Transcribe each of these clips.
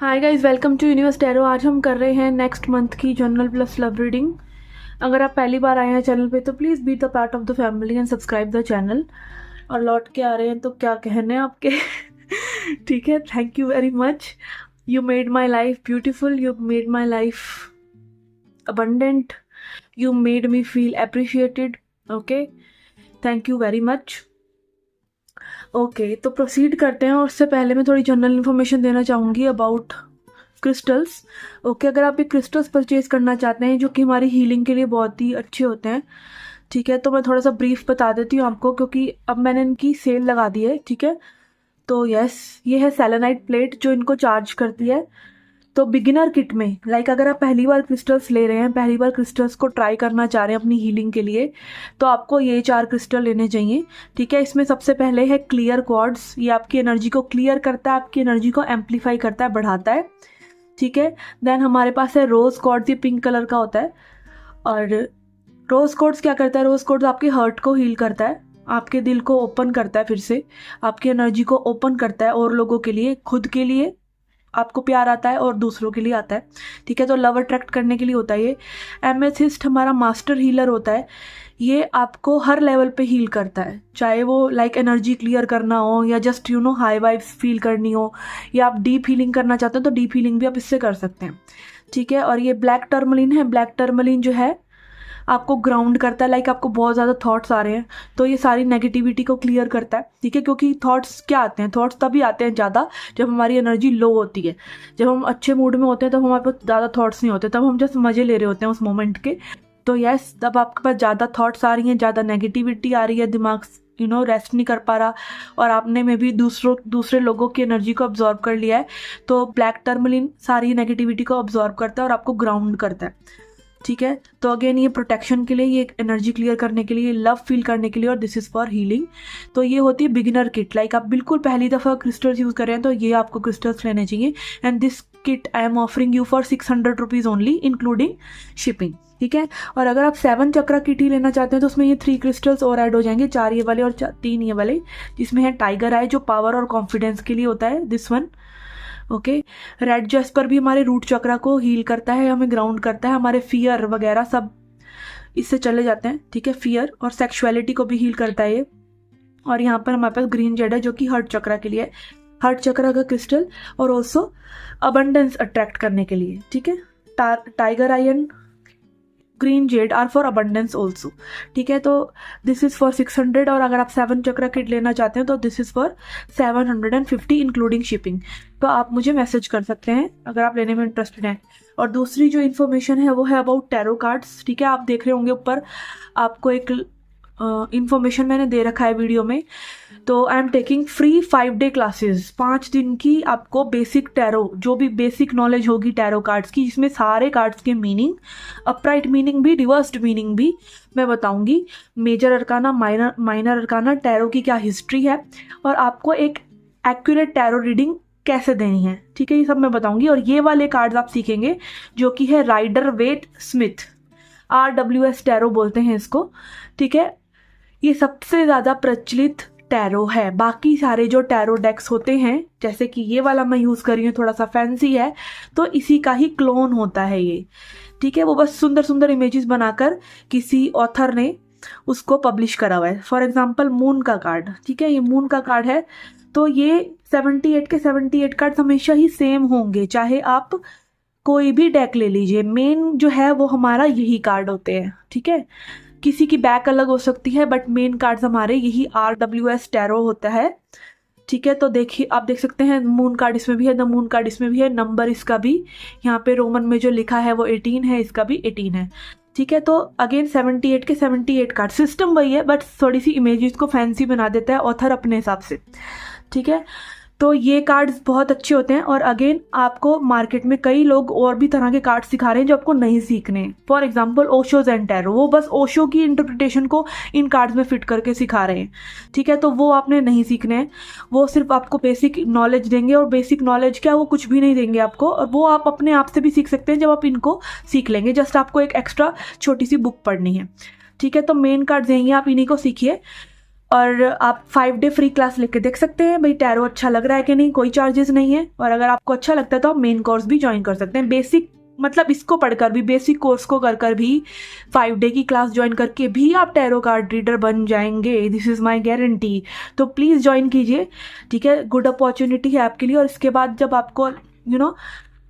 Hi guys, welcome to Universe Tarot. आज हम कर रहे हैं नेक्स्ट मंथ की जनरल प्लस लव रीडिंग। अगर आप पहली बार आए हैं चैनल पे तो please be the part of the family and subscribe the channel. और लौट के आ रहे हैं तो क्या कहने आपके ठीक है, thank you very much. You made my life beautiful, you made my life abundant, you made me feel appreciated. Okay, thank you very much. Okay, तो प्रोसीड करते हैं। और उससे पहले मैं थोड़ी जनरल इन्फॉर्मेशन देना चाहूँगी अबाउट क्रिस्टल्स। ओके, अगर आप ये क्रिस्टल्स परचेज करना चाहते हैं जो कि हमारी हीलिंग के लिए बहुत ही अच्छे होते हैं, ठीक है, तो मैं थोड़ा सा ब्रीफ बता देती हूँ आपको क्योंकि अब मैंने इनकी सेल लगा दी है। ठीक है, तो यस, ये है सेलेनाइट प्लेट जो इनको चार्ज करती है। तो बिगिनर किट में अगर आप पहली बार क्रिस्टल्स ले रहे हैं, पहली बार क्रिस्टल्स को ट्राई करना चाह रहे हैं अपनी हीलिंग के लिए, तो आपको ये 4 क्रिस्टल लेने चाहिए। ठीक है, इसमें सबसे पहले है क्लियर क्वार्ट्ज। ये आपकी एनर्जी को क्लियर करता है, आपकी एनर्जी को एम्पलीफाई करता है, बढ़ाता है। ठीक है, देन हमारे पास है रोज क्वार्ट्ज। ये पिंक कलर का होता है। और रोज क्वार्ट्ज क्या करता है? रोज क्वार्ट्ज आपके हर्ट को हील करता है, आपके दिल को ओपन करता है, फिर से आपकी एनर्जी को ओपन करता है और लोगों के लिए, खुद के लिए आपको प्यार आता है और दूसरों के लिए आता है। ठीक है, तो लव अट्रैक्ट करने के लिए होता है ये। एमेथिस्ट हमारा मास्टर हीलर होता है। ये आपको हर लेवल पे हील करता है, चाहे वो एनर्जी क्लियर करना हो या जस्ट हाई वाइब्स फील करनी हो, या आप डीप हीलिंग करना चाहते हो तो डीप हीलिंग भी आप इससे कर सकते हैं। ठीक है, और ये ब्लैक टर्मलिन है। ब्लैक टर्मलिन जो है आपको ग्राउंड करता है। आपको बहुत ज़्यादा थॉट्स आ रहे हैं तो ये सारी नेगेटिविटी को क्लियर करता है। ठीक है, क्योंकि थॉट्स क्या आते हैं? थॉट्स तभी आते हैं ज़्यादा जब हमारी एनर्जी लो होती है। जब हम अच्छे मूड में होते हैं तब हमारे पास ज़्यादा थॉट्स नहीं होते, तब हम जस्ट मज़े ले रहे होते हैं उस मोमेंट के। तो यस, तब आपके पास ज़्यादा थॉट्स आ रही हैं, ज़्यादा नेगेटिविटी आ रही है, दिमाग रेस्ट नहीं कर पा रहा, और आपने में भी दूसरे लोगों की एनर्जी को अब्जॉर्ब कर लिया है। तो ब्लैक टर्मलिन सारी नेगेटिविटी को अब्जॉर्ब करता है और आपको ग्राउंड करता है। ठीक है, तो अगेन ये प्रोटेक्शन के लिए, ये एनर्जी क्लियर करने के लिए, लव फील करने के लिए, और दिस इज़ फॉर हीलिंग। तो ये होती है बिगिनर किट। आप बिल्कुल पहली दफ़ा क्रिस्टल्स यूज़ कर रहे हैं तो ये आपको क्रिस्टल्स लेने चाहिए। And this kit I am offering you for 600 rupees only including shipping. ठीक है, और अगर आप 7 चक्रा किट ही लेना चाहते हैं तो उसमें ये 3 क्रिस्टल्स और ऐड हो जाएंगे, 4 ये वाले और 3 ये वाले, जिसमें है टाइगर आई जो पावर और कॉन्फिडेंस के लिए होता है, this one. Okay, red jasper भी हमारे रूट चक्रा को हील करता है, हमें ग्राउंड करता है, हमारे फियर वगैरह सब इससे चले जाते हैं। ठीक है, फियर और सेक्सुअलिटी को भी हील करता है ये। और यहाँ पर हमारे पास ग्रीन जेड है जो कि हार्ट चक्रा के लिए है, हार्ट चक्रा का क्रिस्टल, और ऑल्सो अबंडेंस अट्रैक्ट करने के लिए। ठीक है, tiger eye and green jade are for abundance also. ठीक है, तो दिस इज़ फॉर 600, और अगर आप 7 चक्रा किट लेना चाहते हैं तो this is for 750 including shipping. तो आप मुझे मैसेज कर सकते हैं अगर आप लेने में इंटरेस्टेड हैं। और दूसरी जो इन्फॉर्मेशन है वो है अबाउट टैरो कार्ड्स। ठीक है, आप देख रहे होंगे ऊपर आपको एक इन्फॉर्मेशन मैंने दे रखा है वीडियो में। तो I am taking free 5 day classes, 5 दिन की आपको बेसिक टैरो, जो भी बेसिक नॉलेज होगी टैरो कार्ड्स की, जिसमें सारे कार्ड्स के मीनिंग, अपराइट मीनिंग भी, रिवर्स्ड मीनिंग भी मैं बताऊंगी, major arcana, minor arcana, tarot की क्या हिस्ट्री है, और आपको एक एक्यूरेट टैरो रीडिंग कैसे देनी है। ठीक है, ये सब मैं बताऊंगी। और ये वाले कार्ड्स आप सीखेंगे जो कि है Rider Waite Smith, RWS tarot बोलते हैं इसको। ठीक है, ये सबसे ज़्यादा प्रचलित टैरो है। बाकी सारे जो टैरो डेक्स होते हैं, जैसे कि ये वाला मैं यूज़ कर रही हूँ, थोड़ा सा फैंसी है, तो इसी का ही क्लोन होता है ये। ठीक है, वो बस सुंदर सुंदर इमेजेस बनाकर किसी ऑथर ने उसको पब्लिश करा हुआ है। फॉर एग्जाम्पल मून का कार्ड। ठीक है, ये मून का कार्ड है, तो ये 78 के 78 कार्ड हमेशा ही सेम होंगे, चाहे आप कोई भी डेक ले लीजिए, मेन जो है वो हमारा यही कार्ड होते हैं। ठीक है, किसी की बैक अलग हो सकती है बट मेन कार्ड्स हमारे यही RWS टैरो होता है। ठीक है, तो देखिए, आप देख सकते हैं मून कार्ड इसमें भी है, द मून कार्ड इसमें भी है, नंबर इसका भी यहाँ पे रोमन में जो लिखा है वो 18 है, इसका भी 18 है। ठीक है, तो अगेन 78 के 78 कार्ड, सिस्टम वही है बट थोड़ी सी इमेजेस को फैंसी बना देता है ऑथर अपने हिसाब से। ठीक है, तो ये कार्ड्स बहुत अच्छे होते हैं। और अगेन आपको मार्केट में कई लोग और भी तरह के कार्ड्स सिखा रहे हैं जो आपको नहीं सीखने। For example Osho's and tarot, वो बस ओशो की इंटरप्रिटेशन को इन कार्ड्स में फिट करके सिखा रहे हैं। ठीक है, तो वो आपने नहीं सीखने हैं, वो सिर्फ आपको बेसिक नॉलेज देंगे, और बेसिक नॉलेज क्या, वो कुछ भी नहीं देंगे आपको, और वो आप अपने आप से भी सीख सकते हैं जब आप इनको सीख लेंगे। जस्ट आपको एक एक्स्ट्रा छोटी सी बुक पढ़नी है। ठीक है, तो मेन कार्ड्स यही हैं, आप इन्हीं को सीखिए। और आप 5 डे फ्री क्लास लेके देख सकते हैं भाई टैरो अच्छा लग रहा है कि नहीं, कोई चार्जेस नहीं है। और अगर आपको अच्छा लगता है तो आप मेन कोर्स भी ज्वाइन कर सकते हैं। बेसिक मतलब इसको पढ़कर भी, बेसिक कोर्स को कर भी 5 डे की क्लास ज्वाइन करके भी आप टैरो कार्ड रीडर बन जाएंगे, दिस इज़ माई गारंटी। तो प्लीज़ ज्वाइन कीजिए, ठीक है, गुड अपॉर्चुनिटी है आपके लिए। और इसके बाद जब आपको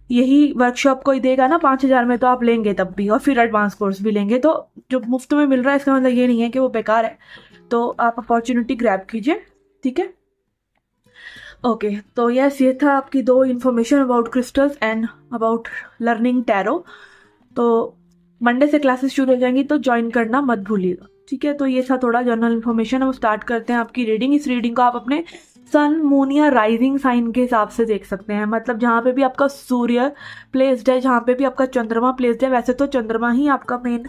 यही वर्कशॉप कोई देगा ना 5,000 में, तो आप लेंगे तब भी, और फिर एडवांस कोर्स भी लेंगे। तो जो मुफ्त में मिल रहा है इसका मतलब ये नहीं है कि वो बेकार है। तो आप अपॉर्चुनिटी ग्रैब कीजिए, ठीक है। ओके, तो यस, ये था आपकी 2 information about crystals and about learning tarot. तो मंडे से क्लासेस शुरू हो जाएंगी, तो ज्वाइन करना मत भूलिएगा, ठीक है। तो ये था थोड़ा जनरल इन्फॉर्मेशन। हम स्टार्ट करते हैं आपकी रीडिंग। इस रीडिंग को आप अपने सन, मून या राइजिंग साइन के हिसाब से देख सकते हैं। मतलब जहाँ पे भी आपका सूर्य प्लेस्ड है, जहाँ पे भी आपका चंद्रमा प्लेस्ड है, वैसे तो चंद्रमा ही आपका मेन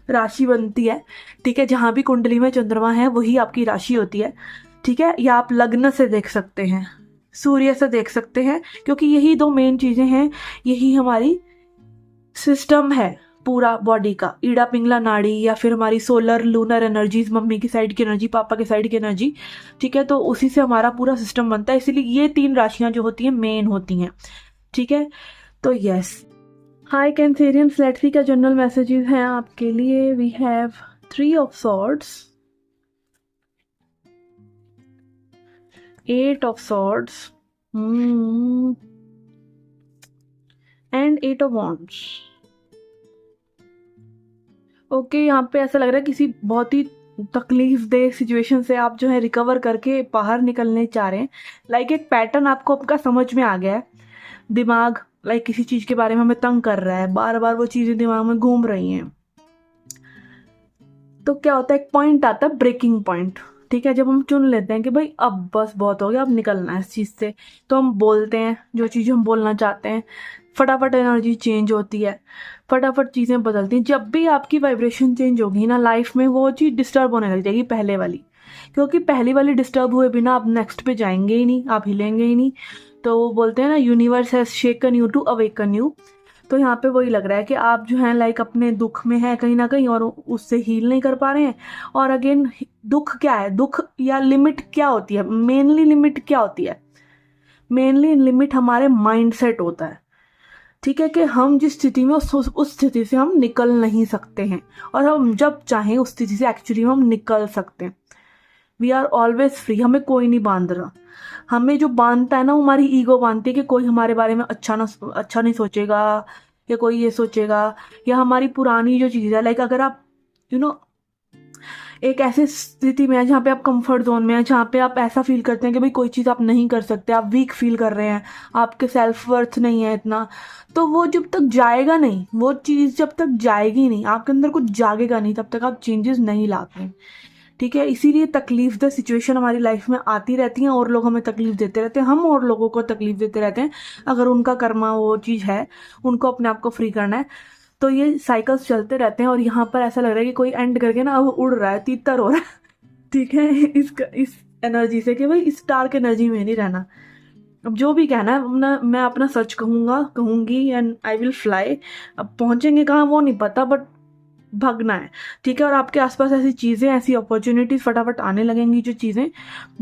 राशि बनती है, ठीक है। जहाँ भी कुंडली में चंद्रमा है वही आपकी राशि होती है, ठीक है। या आप लग्न से देख सकते हैं, सूर्य से देख सकते हैं, क्योंकि यही 2 मेन चीज़ें हैं, यही हमारी सिस्टम है पूरा बॉडी का। ईड़ा पिंगला नाड़ी या फिर हमारी सोलर लूनर एनर्जीज, मम्मी की साइड की एनर्जी, पापा की साइड की एनर्जी, ठीक है। तो उसी से हमारा पूरा सिस्टम बनता है, इसीलिए ये 3 राशियां जो होती हैं मेन होती हैं, ठीक है। तो yes, hi Cancerians, let's see क्या जनरल मैसेजेस हैं आपके लिए। We have 3 of swords, 8 of swords and 8 of wands. Okay, यहाँ पे ऐसा लग रहा है किसी बहुत ही तकलीफ दे सिचुएशन से आप जो है रिकवर करके बाहर निकलने चाह रहे हैं। लाइक एक पैटर्न आपको आपका समझ में आ गया है। दिमाग लाइक किसी चीज़ के बारे में हमें तंग कर रहा है, बार बार वो चीज़ें दिमाग में घूम रही हैं। तो क्या होता है, एक पॉइंट आता है, ब्रेकिंग पॉइंट, ठीक है। जब हम चुन लेते हैं कि भाई अब बस बहुत हो गया, अब निकलना है इस चीज़ से, तो हम बोलते हैं जो चीज़ हम बोलना चाहते हैं। फटाफट एनर्जी चेंज होती है, फटाफट चीज़ें बदलती हैं। जब भी आपकी वाइब्रेशन चेंज होगी ना लाइफ में, वो चीज़ डिस्टर्ब होने लग जाएगी पहले वाली, क्योंकि पहली वाली डिस्टर्ब हुए बिना आप नेक्स्ट पे जाएंगे ही नहीं, आप हिलेंगे ही नहीं। तो वो बोलते हैं ना, universe has shaken you to awaken you. तो यहाँ पे वही लग रहा है कि आप जो है लाइक अपने दुख में है कहीं ना कहीं, और उससे हील नहीं कर पा रहे हैं। और अगेन, दुख क्या है, दुख या लिमिट क्या होती है, मेनली लिमिट क्या होती है, मेनली लिमिट हमारे माइंड सेट होता है, ठीक है। कि हम जिस स्थिति में उस स्थिति से हम निकल नहीं सकते हैं, और हम जब चाहें उस स्थिति से एक्चुअली हम निकल सकते हैं। वी आर ऑलवेज फ्री, हमें कोई नहीं बांध रहा। हमें जो बांधता है ना, वो हमारी ईगो बांधती है कि कोई हमारे बारे में अच्छा नहीं सोचेगा, या कोई ये सोचेगा, या हमारी पुरानी जो चीज़ है। लाइक अगर आप एक ऐसी स्थिति में है जहाँ पे आप कंफर्ट जोन में है, जहाँ पे आप ऐसा फील करते हैं कि भाई कोई चीज़ आप नहीं कर सकते, आप वीक फील कर रहे हैं, आपके सेल्फ वर्थ नहीं है इतना, तो वो जब तक जाएगा नहीं, वो चीज़ जब तक जाएगी नहीं, आपके अंदर कुछ जागेगा नहीं, तब तक आप चेंजेस नहीं लाते, ठीक है। इसीलिए तकलीफ द सिचुएशन हमारी लाइफ में आती रहती हैं, और लोग हमें तकलीफ देते रहते हैं, हम और लोगों को तकलीफ देते रहते हैं। अगर उनका कर्मा वो चीज़ है, उनको अपने आप को फ्री करना है, तो ये साइकिल्स चलते रहते हैं। और यहाँ पर ऐसा लग रहा है कि कोई एंड करके ना अब उड़ रहा है, तीतर हो रहा है, ठीक है, इस एनर्जी से कि भाई इस डार्क एनर्जी में नहीं रहना। अब जो भी कहना है मैं अपना सच कहूँगी एंड आई विल फ्लाई। अब पहुँचेंगे कहाँ वो नहीं पता, बट भागना है, ठीक है। और आपके आसपास ऐसी चीज़ें, ऐसी अपॉर्चुनिटीज फटाफट आने लगेंगी, जो चीज़ें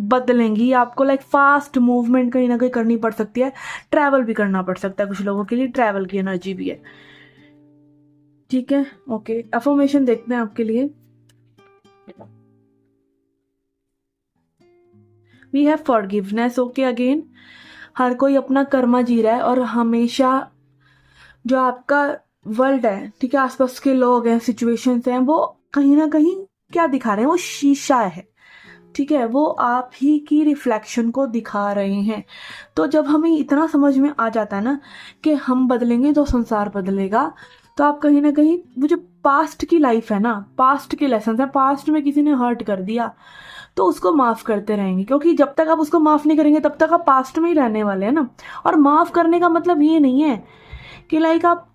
बदलेंगी आपको। लाइक फास्ट मूवमेंट कहीं ना कहीं करनी पड़ सकती है, ट्रैवल भी करना पड़ सकता है कुछ लोगों के लिए, ट्रैवल की एनर्जी भी है, ठीक है। ओके, अफर्मेशन देखते हैं आपके लिए। We have forgiveness. Okay, again हर कोई अपना कर्मा जी रहा है, और हमेशा जो आपका वर्ल्ड है, ठीक है, आसपास के लोग हैं, सिचुएशंस हैं, वो कहीं ना कहीं क्या दिखा रहे हैं, वो शीशा है, ठीक है। वो आप ही की रिफ्लेक्शन को दिखा रहे हैं। तो जब हमें इतना समझ में आ जाता है ना कि हम बदलेंगे तो संसार बदलेगा, तो आप कहीं ना कहीं वो जो पास्ट की लाइफ है ना, पास्ट के लेसन है, पास्ट में किसी ने हर्ट कर दिया तो उसको माफ करते रहेंगे, क्योंकि जब तक आप उसको माफ नहीं करेंगे तब तक आप पास्ट में ही रहने वाले हैं ना। और माफ करने का मतलब ये नहीं है कि लाइक आप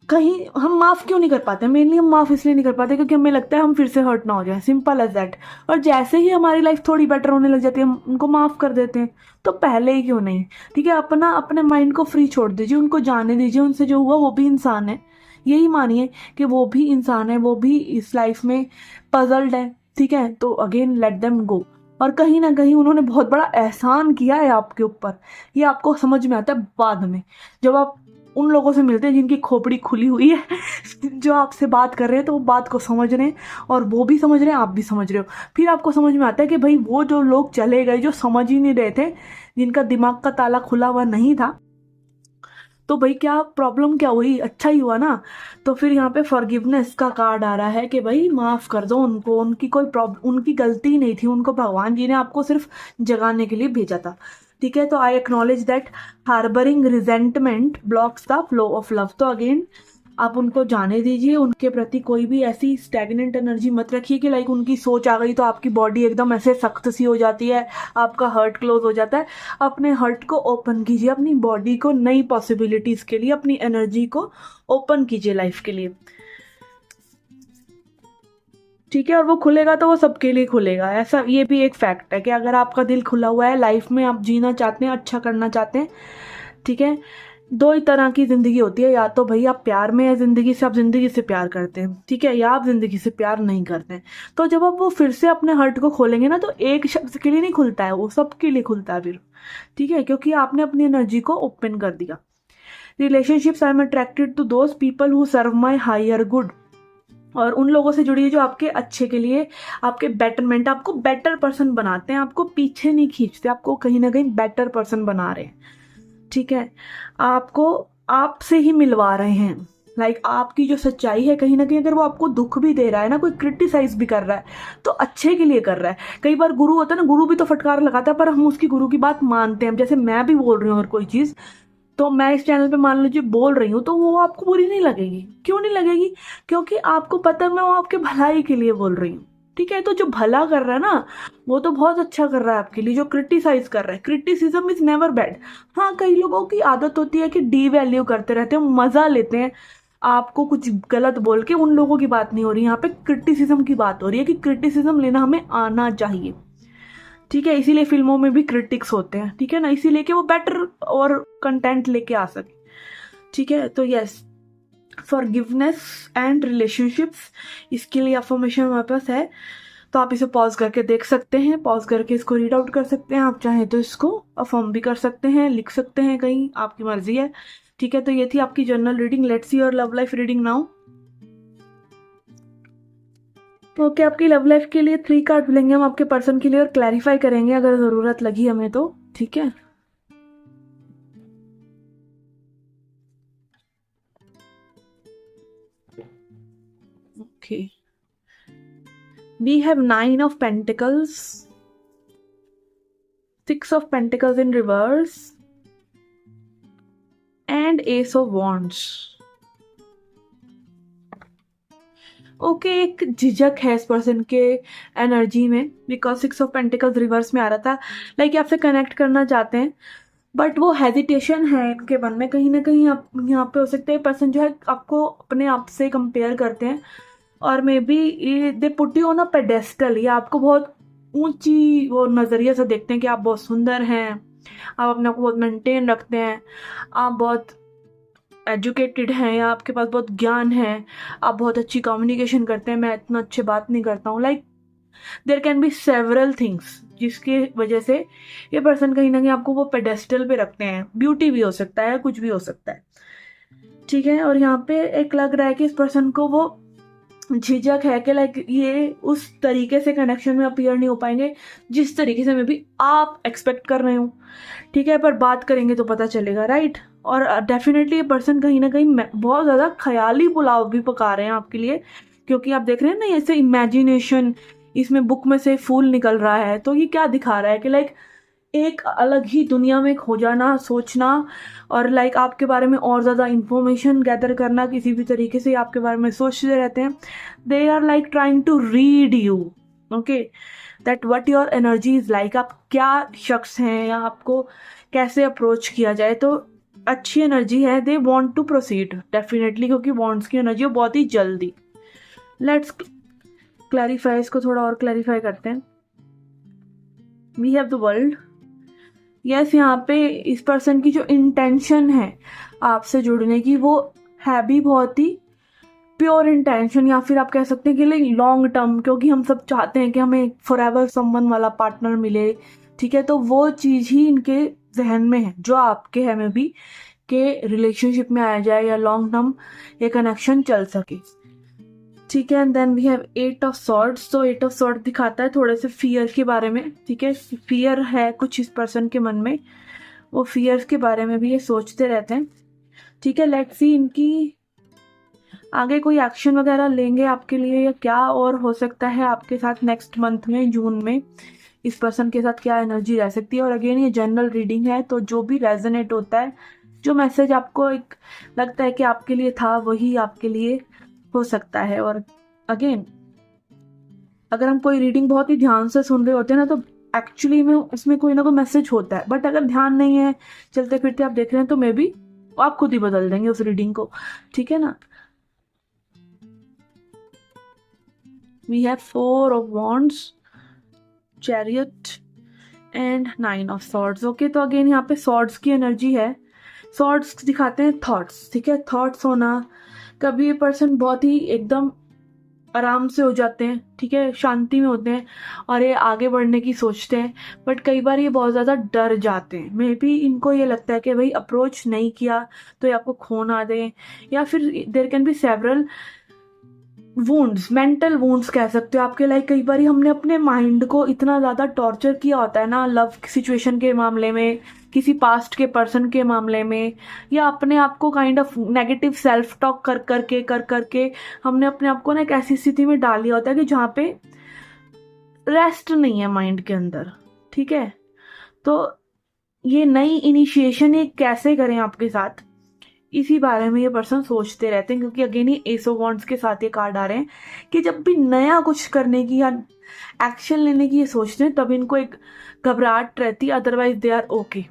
कहीं, हम माफ क्यों नहीं कर पाते, मेनली हम माफ इसलिए नहीं कर पाते क्योंकि हमें लगता है हम फिर से हर्ट ना हो जाए, सिंपल एज दैट। और जैसे ही हमारी लाइफ थोड़ी बेटर होने लग जाती है, हम उनको माफ कर देते हैं। तो पहले ही क्यों नहीं, ठीक है। अपने माइंड को फ्री छोड़ दीजिए, उनको जाने दीजिए, उनसे जो हुआ वो भी इंसान है। यही मानिए कि वो भी इंसान है, वो भी इस लाइफ में पजल्ड है, ठीक है, तो अगेन लेट देम गो। और कहीं ना कहीं उन्होंने बहुत बड़ा एहसान किया है आपके ऊपर, ये आपको समझ में आता है बाद में, जब आप उन लोगों से मिलते हैं जिनकी खोपड़ी खुली हुई है जो आपसे बात कर रहे हैं तो वो बात को समझ रहे हैं, और वो भी समझ रहे हैं, आप भी समझ रहे हो। फिर आपको समझ में आता है कि भाई वो जो लोग चले गए जो समझ ही नहीं रहे थे, जिनका दिमाग का ताला खुला हुआ नहीं था, तो भाई क्या प्रॉब्लम क्या हुई, अच्छा ही हुआ ना। तो फिर यहाँ पे फॉरगिवनेस का कार्ड आ रहा है कि भाई माफ़ कर दो उनको, उनकी कोई प्रॉब्लम, उनकी गलती नहीं थी, उनको भगवान जी ने आपको सिर्फ जगाने के लिए भेजा था। ठीक है, तो I acknowledge that harbouring resentment blocks the flow of love. तो अगेन आप उनको जाने दीजिए, उनके प्रति कोई भी ऐसी स्टैग्नेंट एनर्जी मत रखिए कि लाइक उनकी सोच आ गई तो आपकी बॉडी एकदम ऐसे सख्त सी हो जाती है, आपका हर्ट क्लोज हो जाता है। अपने हर्ट को ओपन कीजिए, अपनी बॉडी को नई पॉसिबिलिटीज के लिए, अपनी एनर्जी को ओपन कीजिए लाइफ के लिए। ठीक है, और वो खुलेगा तो वो सबके लिए खुलेगा। ऐसा ये भी एक फैक्ट है कि अगर आपका दिल खुला हुआ है, लाइफ में आप जीना चाहते हैं, अच्छा करना चाहते हैं, ठीक है, दो ही तरह की जिंदगी होती है, या तो भाई आप प्यार में है जिंदगी से, आप जिंदगी से प्यार करते हैं, ठीक है, या आप जिंदगी से प्यार नहीं करते हैं। तो जब आप वो फिर से अपने हर्ट को खोलेंगे ना, तो एक शख्स के लिए नहीं खुलता है, वो सबके लिए खुलता है फिर। ठीक है, क्योंकि आपने अपनी एनर्जी को ओपन कर दिया। Relationships, I am attracted to those people who serve my higher good. और उन लोगों से जुड़िए जो आपके अच्छे के लिए, आपके बेटरमेंट, आपको बेटर पर्सन बनाते हैं, आपको पीछे नहीं खींचते, आपको कहीं ना कहीं बेटर पर्सन बना रहे हैं। ठीक है, आपको आपसे ही मिलवा रहे हैं। लाइक आपकी जो सच्चाई है, कहीं ना कहीं अगर वो आपको दुख भी दे रहा है ना, कोई क्रिटिसाइज भी कर रहा है, तो अच्छे के लिए कर रहा है। कई बार गुरु होता है ना, गुरु भी तो फटकार लगाता है, पर हम उसकी गुरु की बात मानते हैं। जैसे मैं भी बोल रही हूँ और कोई चीज़, तो मैं इस चैनल पे मान लीजिए बोल रही हूँ, तो वो आपको बुरी नहीं लगेगी। क्यों नहीं लगेगी? क्योंकि आपको पता है मैं वो आपके भलाई के लिए बोल रही हूँ। ठीक है, तो जो भला कर रहा है ना, वो तो बहुत अच्छा कर रहा है आपके लिए। जो क्रिटिसाइज कर रहा है, क्रिटिसिज्म इज नेवर बैड। हाँ, कई लोगों की आदत होती है कि डी वैल्यू करते रहते हैं, मजा लेते हैं आपको कुछ गलत बोल के। उन लोगों की बात नहीं हो रही यहाँ पे, क्रिटिसिज्म की बात हो रही है कि क्रिटिसिज्म लेना हमें आना चाहिए। ठीक है, इसीलिए फिल्मों में भी क्रिटिक्स होते हैं, ठीक है ना, इसीलिए कि वो बेटर और कंटेंट लेके आ सके। ठीक है, तो यस, फॉरगिवनेस एंड रिलेशनशिप्स, इसके लिए अफर्मेशन हमारे पास है, तो आप इसे पॉज करके देख सकते हैं, पॉज करके इसको रीड आउट कर सकते हैं। आप चाहें तो इसको अफर्म भी कर सकते हैं, लिख सकते हैं कहीं, आपकी मर्जी है। ठीक है, तो ये थी आपकी general reading. Let's see your love life reading now. Okay, आपकी लव लाइफ के लिए 3 कार्ड लेंगे हम आपके पर्सन के लिए, और क्लैरिफाई करेंगे अगर ज़रूरत लगी हमें तो। ठीक है, okay, we have 9 of pentacles, 6 of pentacles in reverse, and ace of wands. Okay, एक झिझक है इस पर्सन के एनर्जी में, बिकॉज 6 ऑफ पेंटिकल्स रिवर्स में आ रहा था। लाइक आपसे कनेक्ट करना चाहते हैं, बट वो हेजिटेशन है इनके मन में। कहीं ना कहीं आप यहाँ पे हो सकता है पर्सन जो है आपको अपने आप से कंपेयर करते हैं, और may be they put you on a pedestal, या आपको बहुत ऊंची वो नज़रिए से देखते हैं कि आप बहुत सुंदर हैं, आप अपने आप को बहुत मेंटेन रखते हैं, आप बहुत एजुकेटेड हैं, या आपके पास बहुत ज्ञान है, आप बहुत अच्छी कम्युनिकेशन करते हैं, मैं इतना अच्छे बात नहीं करता हूँ। Like there can be several things जिसकी वजह से ये पर्सन कहीं ना कहीं आपको वो पेडेस्टल पे रखते हैं। ब्यूटी भी हो सकता है, कुछ भी हो सकता है। ठीक है, और यहाँ पे एक लग रहा है कि इस पर्सन को वो झिझक है कि लाइक ये उस तरीके से कनेक्शन में अपीयर नहीं हो पाएंगे जिस तरीके से मैं भी आप एक्सपेक्ट कर रहे हो। ठीक है, पर बात करेंगे तो पता चलेगा, राइट। और डेफिनेटली ये पर्सन कहीं ना कहीं बहुत ज़्यादा ख्याली पुलाव भी पका रहे हैं आपके लिए, क्योंकि आप देख रहे हैं ना ऐसे इमेजिनेशन, इसमें बुक में से फूल निकल रहा है। तो ये क्या दिखा रहा है कि लाइक एक अलग ही दुनिया में खो जाना, सोचना, और लाइक आपके बारे में और ज़्यादा इंफॉर्मेशन गैदर करना, किसी भी तरीके से आपके बारे में सोचते रहते हैं। They are like trying to read you, okay, that what your energy is like, आप क्या शख्स हैं, या आपको कैसे अप्रोच किया जाए। तो अच्छी एनर्जी है, they want to proceed definitely, क्योंकि वॉन्ट्स की एनर्जी बहुत ही जल्दी। लेट्स क्लैरिफाई, इसको थोड़ा और क्लैरिफाई करते हैं। We have the world. Yes, यहाँ पे इस पर्सन की जो इंटेंशन है आपसे जुड़ने की, वो है भी बहुत ही प्योर इंटेंशन, या फिर आप कह सकते हैं कि लाइक लॉन्ग टर्म, क्योंकि हम सब चाहते हैं कि हमें फॉरएवर समवन वाला पार्टनर मिले, ठीक है। तो वो चीज़ ही इनके जहन में है जो आपके है में भी, के रिलेशनशिप में आ जाए या लॉन्ग टर्म ये कनेक्शन चल सके, ठीक है। And then we have 8 of swords. तो 8 ऑफ सॉर्ड दिखाता है थोड़े से फियर के बारे में, ठीक है। फियर है कुछ इस पर्सन के मन में, वो फियर्स के बारे में भी ये सोचते रहते हैं, ठीक है। लेट्स सी इनकी आगे कोई एक्शन वगैरह लेंगे आपके लिए या क्या और हो सकता है आपके साथ नेक्स्ट मंथ में, जून में इस पर्सन के साथ क्या एनर्जी रह सकती है। और अगेन ये जनरल रीडिंग है, तो जो भी रेजोनेट होता है, जो मैसेज आपको एक लगता है कि आपके लिए था, वही आपके लिए हो सकता है। और अगेन अगर हम कोई रीडिंग बहुत ही ध्यान से सुन रहे होते हैं ना, तो एक्चुअली में उसमें कोई ना कोई मैसेज होता है, बट अगर ध्यान नहीं है, चलते फिरते आप देख रहे हैं, तो मे बी आप खुद ही बदल देंगे उस रीडिंग को, ठीक है ना। We have 4 of wands, chariot and 9 of swords. Okay, तो अगेन यहाँ पे सॉर्ड्स की एनर्जी है। सॉर्ड्स दिखाते हैं थॉट्स, ठीक है। थॉट्स होना, कभी ये पर्सन बहुत ही एकदम आराम से हो जाते हैं, ठीक है, शांति में होते हैं और ये आगे बढ़ने की सोचते हैं, बट कई बार ये बहुत ज़्यादा डर जाते हैं। मे बी इनको ये लगता है कि भाई अप्रोच नहीं किया तो ये आपको खो ना दें, या फिर there can be several wounds, mental wounds कह सकते हो आपके। लाइक कई बार हमने अपने माइंड को इतना ज़्यादा टॉर्चर किया होता है ना, लव सिचुएशन के मामले में, किसी पास्ट के पर्सन के मामले में, या अपने आप को kind of negative self talk कर करके हमने अपने आप को ना एक ऐसी स्थिति में डाल दिया होता है कि जहाँ पे रेस्ट नहीं है माइंड के अंदर, ठीक है। तो ये नई इनिशिएशन ये कैसे करें आपके साथ, इसी बारे में ये पर्सन सोचते रहते हैं, क्योंकि अगेन ये एस ऑफ वॉन्ड्स के साथ ये कार्ड आ रहे हैं कि जब भी नया कुछ करने की या एक्शन लेने की ये सोचते हैं, तब इनको एक घबराहट रहती है, अदरवाइज दे आर ओके,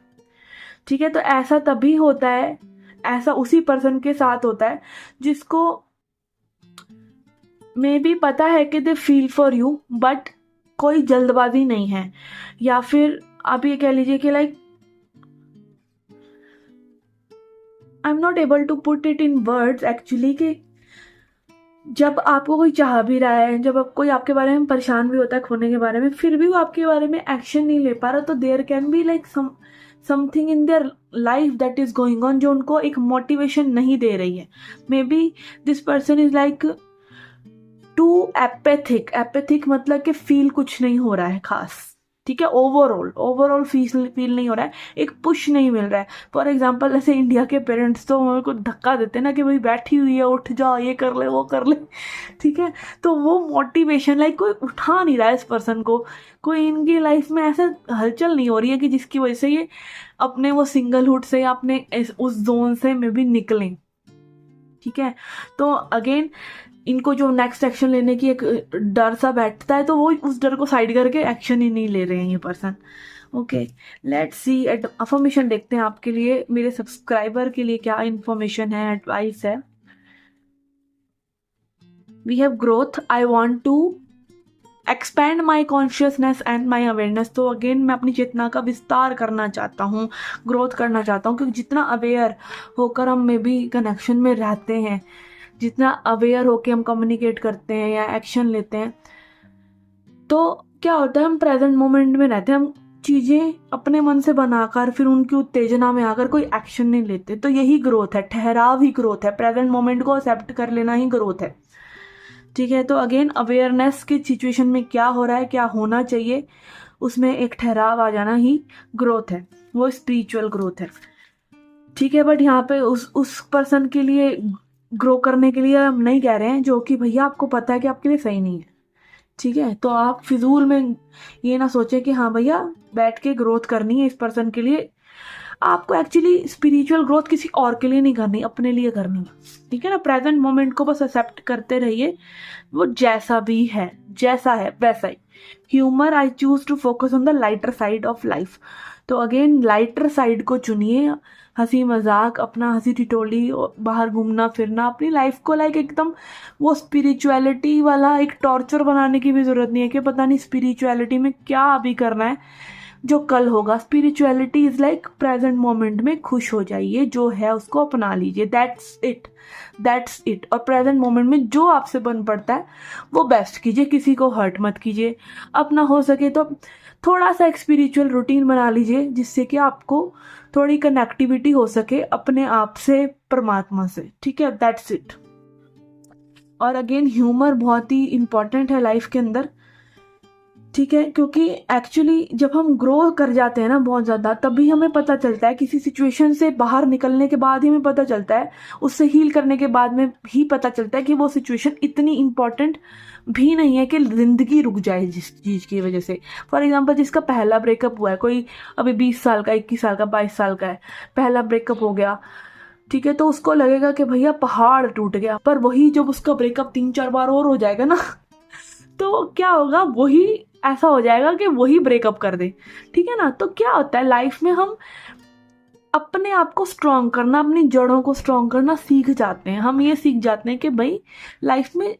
ठीक है। तो ऐसा तभी होता है, ऐसा उसी पर्सन के साथ होता है जिसको मे बी पता है कि they feel for you, but कोई जल्दबाजी नहीं है, या फिर आप ये कह लीजिए कि like I am not able to put it in words actually, कि जब आपको कोई चाह भी रहा है, जब आप कोई आपके बारे में परेशान भी होता है खोने के बारे में, फिर भी वो आपके बारे में एक्शन नहीं ले पा रहा, तो there can be like something in their life that is going on जो उनको एक मोटिवेशन नहीं दे रही है। Maybe this person is like too apathetic मतलब कि फील कुछ नहीं हो रहा है खास, ठीक है। ओवरऑल फील नहीं हो रहा है, एक पुश नहीं मिल रहा है। फॉर एग्जाम्पल ऐसे इंडिया के पेरेंट्स तो मेरे को धक्का देते हैं ना कि भाई बैठी हुई है, उठ जाओ, ये कर ले वो कर ले, ठीक है। तो वो मोटिवेशन लाइक कोई उठा नहीं रहा है इस पर्सन को, कोई इनकी लाइफ में ऐसा हलचल नहीं हो रही है कि जिसकी वजह से ये अपने वो सिंगलहुड से या अपने उस जोन से में भी निकलें, ठीक है। तो अगेन इनको जो नेक्स्ट एक्शन लेने की एक डर सा बैठता है, तो वो उस डर को साइड करके एक्शन ही नहीं ले रहे हैं ये person. Okay, let's see affirmation देखते हैं आपके लिए, मेरे सब्सक्राइबर के लिए क्या इन्फॉर्मेशन है, एडवाइस है। We have growth, I want to expand my consciousness and my awareness. तो अगेन मैं अपनी चेतना का विस्तार करना चाहता हूँ, ग्रोथ करना चाहता हूँ, क्योंकि जितना अवेयर होकर हम में भी कनेक्शन में रहते हैं, जितना अवेयर होके हम कम्युनिकेट करते हैं या एक्शन लेते हैं, तो क्या होता है हम प्रेजेंट मोमेंट में रहते हैं, हम चीज़ें अपने मन से बनाकर फिर उनकी उत्तेजना में आकर कोई एक्शन नहीं लेते। तो यही ग्रोथ है, ठहराव ही ग्रोथ है, प्रेजेंट मोमेंट को एक्सेप्ट कर लेना ही ग्रोथ है, ठीक है। तो अगेन अवेयरनेस की सिचुएशन में क्या हो रहा है, क्या होना चाहिए, उसमें एक ठहराव आ जाना ही ग्रोथ है, वो स्पिरिचुअल ग्रोथ है, ठीक है। बट यहाँ पे उस पर्सन के लिए ग्रो करने के लिए हम नहीं कह रहे हैं जो कि भैया आपको पता है कि आपके लिए सही नहीं है, ठीक है। तो आप फिजूल में ये ना सोचें कि हाँ भैया बैठ के ग्रोथ करनी है इस पर्सन के लिए, आपको एक्चुअली स्पिरिचुअल ग्रोथ किसी और के लिए नहीं करनी, अपने लिए करनी है, ठीक है ना। प्रेजेंट मोमेंट को बस एक्सेप्ट करते रहिए, वो जैसा भी है, जैसा है वैसा ही। Humour, I choose to focus on the lighter side of life. तो अगेन लाइटर साइड को चुनिए, हंसी मजाक, अपना हंसी ठिठोली, बाहर घूमना फिरना, अपनी लाइफ को लाइक एकदम वो स्पिरिचुअलिटी वाला एक टॉर्चर बनाने की भी ज़रूरत नहीं है कि पता नहीं स्पिरिचुअलिटी में क्या अभी करना है। जो कल होगा। Spirituality is like present moment में खुश हो जाइए, जो है उसको अपना लीजिए, दैट्स इट। और प्रेजेंट मोमेंट में जो आपसे बन पड़ता है वो बेस्ट कीजिए, किसी को हर्ट मत कीजिए। अपना हो सके तो थोड़ा सा एक स्पिरिचुअल रूटीन बना लीजिए, जिससे कि आपको थोड़ी कनेक्टिविटी हो सके अपने आप से, परमात्मा से, ठीक है। That's it. और अगेन ह्यूमर बहुत ही इंपॉर्टेंट है लाइफ के अंदर, ठीक है, क्योंकि एक्चुअली जब हम ग्रो कर जाते हैं ना बहुत ज़्यादा, तभी हमें पता चलता है, किसी सिचुएशन से बाहर निकलने के बाद ही हमें पता चलता है, उससे हील करने के बाद में ही पता चलता है कि वो सिचुएशन इतनी इम्पॉर्टेंट भी नहीं है कि ज़िंदगी रुक जाए जिस चीज़ की वजह से। फॉर एग्जांपल, जिसका पहला ब्रेकअप हुआ है, कोई अभी 20 साल का, 21 साल का, 22 साल का है, पहला ब्रेकअप हो गया, ठीक है, तो उसको लगेगा कि भैया पहाड़ टूट गया। पर वही जब उसका ब्रेकअप 3-4 बार और हो जाएगा ना तो क्या होगा, वही ऐसा हो जाएगा कि वही ब्रेकअप कर दे, ठीक है ना। तो क्या होता है लाइफ में, हम अपने आप को स्ट्रांग करना, अपनी जड़ों को स्ट्रांग करना सीख जाते हैं। हम ये सीख जाते हैं कि भाई लाइफ में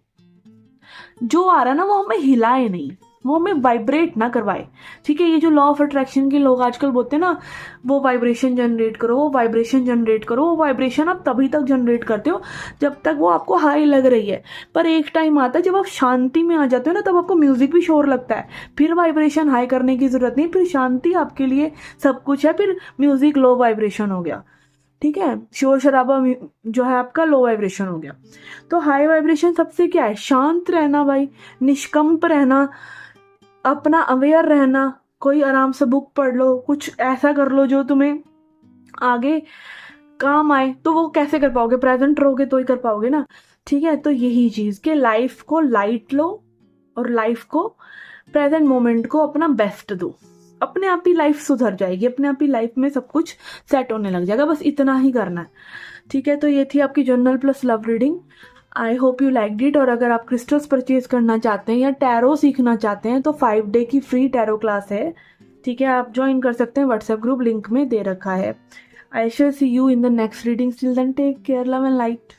जो आ रहा है ना, वो हमें हिलाए नहीं, वो हमें वाइब्रेट ना करवाए, ठीक है। ये जो लॉ ऑफ अट्रैक्शन के लोग आजकल बोलते हैं ना, वो वाइब्रेशन जनरेट करो, वो वाइब्रेशन जनरेट करो, वो वाइब्रेशन आप तभी तक जनरेट करते हो जब तक वो आपको हाई लग रही है। पर एक टाइम आता है जब आप शांति में आ जाते हो ना, तब आपको म्यूजिक भी शोर लगता है, फिर वाइब्रेशन हाई करने की जरूरत नहीं, फिर शांति आपके लिए सब कुछ है, फिर म्यूजिक लो वाइब्रेशन हो गया, ठीक है। शोर शराबा जो है आपका लो वाइब्रेशन हो गया। तो हाई वाइब्रेशन सबसे क्या है, शांत रहना भाई, निष्कंप रहना, अपना अवेयर रहना। कोई आराम से बुक पढ़ लो, कुछ ऐसा कर लो जो तुम्हें आगे काम आए। तो वो कैसे कर पाओगे, प्रेजेंट रहोगे तो ही कर पाओगे ना, ठीक है। तो यही चीज कि लाइफ को लाइट लो और लाइफ को, प्रेजेंट मोमेंट को अपना बेस्ट दो, अपने आप ही लाइफ सुधर जाएगी, अपने आप ही लाइफ में सब कुछ सेट होने लग जाएगा। बस इतना ही करना है, ठीक है। तो ये थी आपकी journal plus love reading. I hope you like it. और अगर आप क्रिस्टल्स परचेज करना चाहते हैं या टैरो सीखना चाहते हैं तो 5 डे की फ्री टैरो क्लास है, ठीक है, आप ज्वाइन कर सकते हैं, व्हाट्सएप ग्रुप लिंक में दे रखा है। I shall see you in the next reading. Till then take care, love and light.